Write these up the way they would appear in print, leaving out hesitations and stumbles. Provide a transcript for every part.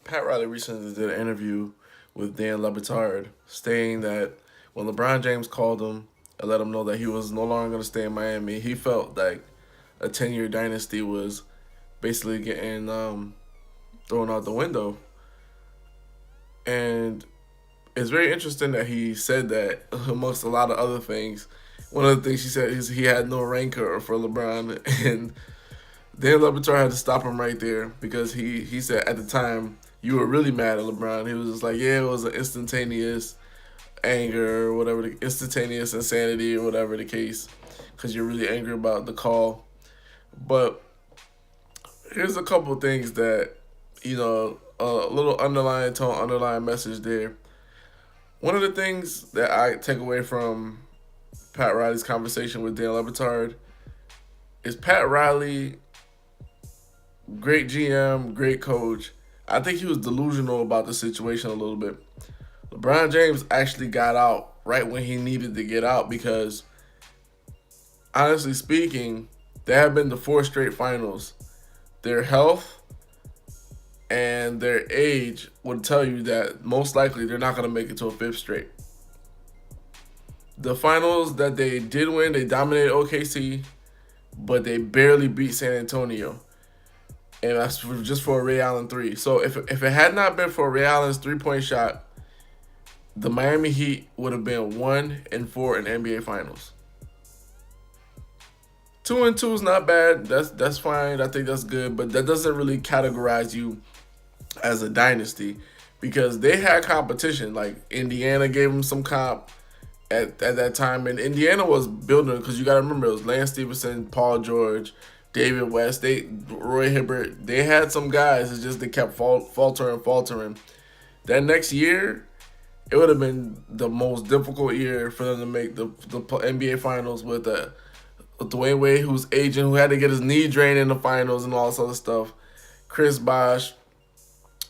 Pat Riley recently did an interview with Dan Lebitard, stating that when LeBron James called him and let him know that he was no longer going to stay in Miami, he felt like a 10-year dynasty was basically getting thrown out the window. And it's very interesting that he said that amongst a lot of other things. One of the things he said is he had no rancor for LeBron, and Dan Lebitard had to stop him right there because he said at the time you were really mad at LeBron. He was just like, yeah, it was an instantaneous anger or whatever, the instantaneous insanity or whatever the case, because you're really angry about the call. But here's a couple of things that a little underlying tone, underlying message there. One of the things that I take away from Pat Riley's conversation with Dan Lebitard is Pat Riley, great GM, great coach. I think he was delusional about the situation a little bit. LeBron James actually got out right when he needed to get out because, honestly speaking, they have been to four straight finals. Their health and their age would tell you that most likely they're not going to make it to a fifth straight. The finals that they did win, they dominated OKC, but they barely beat San Antonio. And that's just for a Ray Allen three. So if it had not been for Ray Allen's 3-point shot, the Miami Heat would have been 1-4 in NBA Finals. 2-2 is not bad. That's fine. I think that's good, but that doesn't really categorize you as a dynasty because they had competition. Like Indiana gave them some comp at that time, and Indiana was building because you got to remember it was Lance Stevenson, Paul George, David West, Roy Hibbert. They had some guys. It's just they kept faltering. That next year, it would have been the most difficult year for them to make the NBA Finals with Dwayne Wade, who's aging, who had to get his knee drained in the finals and all this other stuff. Chris Bosh,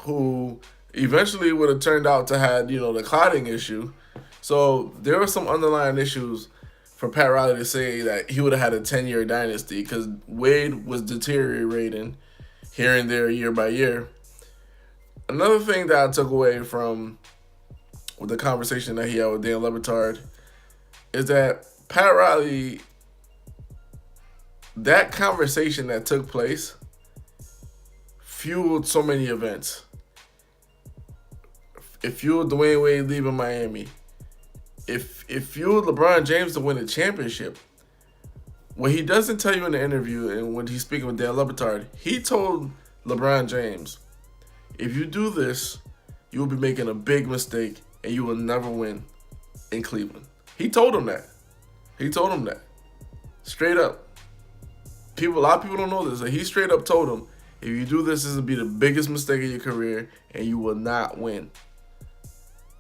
who eventually would have turned out to have, the clotting issue. So there were some underlying issues for Pat Riley to say that he would have had a 10-year dynasty because Wade was deteriorating here and there year by year. Another thing that I took away from the conversation that he had with Dan Lebitard is that Pat Riley, that conversation that took place fueled so many events. It fueled Dwayne Wade leaving Miami. It fueled LeBron James to win a championship. What he doesn't tell you in the interview and when he's speaking with Dan Lebitard, he told LeBron James, if you do this, you will be making a big mistake and you will never win in Cleveland. He told him that. Straight up. A lot of people don't know this. He straight up told him, if you do this, this will be the biggest mistake of your career and you will not win.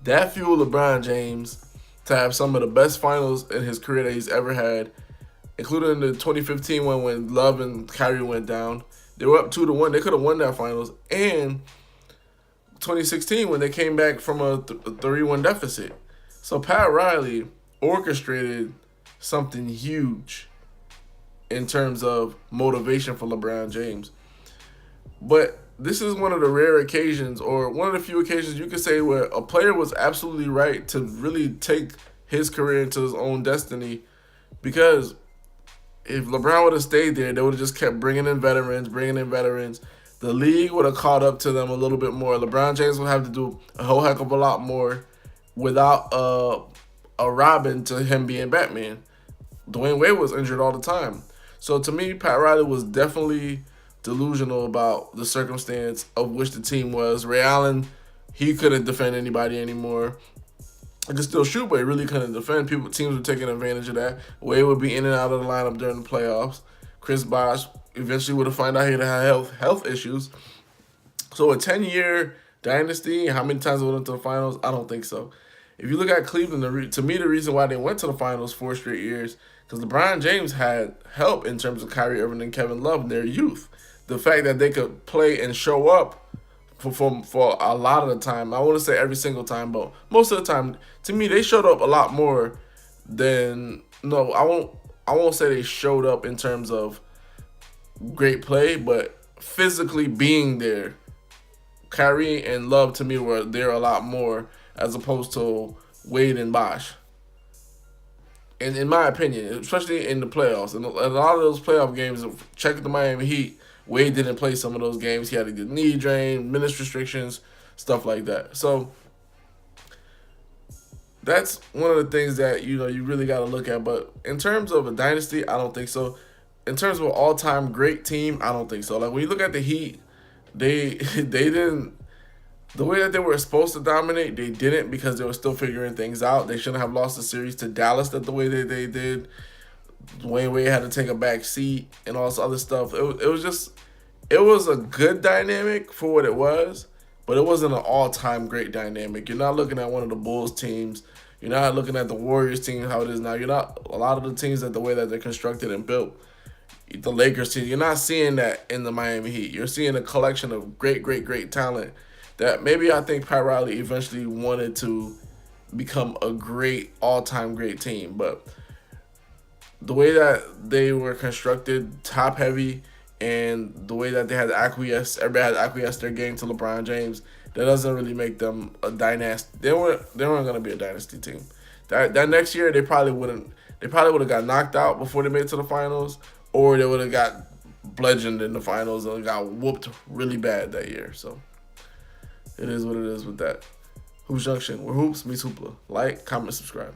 That fueled LeBron James to have some of the best finals in his career that he's ever had, including the 2015 one when Love and Kyrie went down. They were up 2-1. They could have won that finals. And 2016 when they came back from a 3-1 deficit. So Pat Riley orchestrated something huge in terms of motivation for LeBron James. But this is one of the rare occasions, or one of the few occasions you could say where a player was absolutely right to really take his career into his own destiny, because if LeBron would have stayed there, they would have just kept bringing in veterans. The league would have caught up to them a little bit more. LeBron James would have to do a whole heck of a lot more without a Robin to him being Batman. Dwayne Wade was injured all the time. So to me, Pat Riley was definitely delusional about the circumstance of which the team was. Ray Allen, he couldn't defend anybody anymore. He could still shoot, but he really couldn't defend. Teams were taking advantage of that. Wade would be in and out of the lineup during the playoffs. Chris Bosh eventually would have found out he had health issues. So a 10-year dynasty, how many times they went to the finals? I don't think so. If you look at Cleveland, to me, the reason why they went to the finals 4 straight years, because LeBron James had help in terms of Kyrie Irving and Kevin Love in their youth. The fact that they could play and show up for a lot of the time, I want to say every single time, but most of the time, to me, they showed up a lot more than, no, I won't say they showed up in terms of great play, but physically being there Kyrie and Love to me were there a lot more as opposed to Wade and Bosh. And in my opinion, especially in the playoffs, and a lot of those playoff games, check the Miami Heat, Wade didn't play some of those games. He had to get knee drain, minutes restrictions, stuff like that. So that's one of the things that you really got to look at. But in terms of a dynasty, I don't think so. In terms of an all-time great team, I don't think so. Like when you look at the Heat, they didn't. The way that they were supposed to dominate, they didn't because they were still figuring things out. They shouldn't have lost the series to Dallas the way that they did. Dwayne Wade had to take a back seat and all this other stuff. It was a good dynamic for what it was, but it wasn't an all-time great dynamic. You're not looking at one of the Bulls teams. You're not looking at the Warriors team, how it is now. You're not a lot of the teams that the way that they're constructed and built. The Lakers team, you're not seeing that in the Miami Heat. You're seeing a collection of great talent that maybe I think Pat Riley eventually wanted to become a great, all-time great team. But the way that they were constructed, top-heavy, and the way that they had to acquiesce, everybody had to acquiesce their game to LeBron James, that doesn't really make them a dynasty. They weren't going to be a dynasty team. That next year, they probably would have got knocked out before they made it to the finals, or they would have got bludgeoned in the finals and got whooped really bad that year. So it is what it is with that. Hoops Junction, where hoops meets hoopla. Like, comment, subscribe.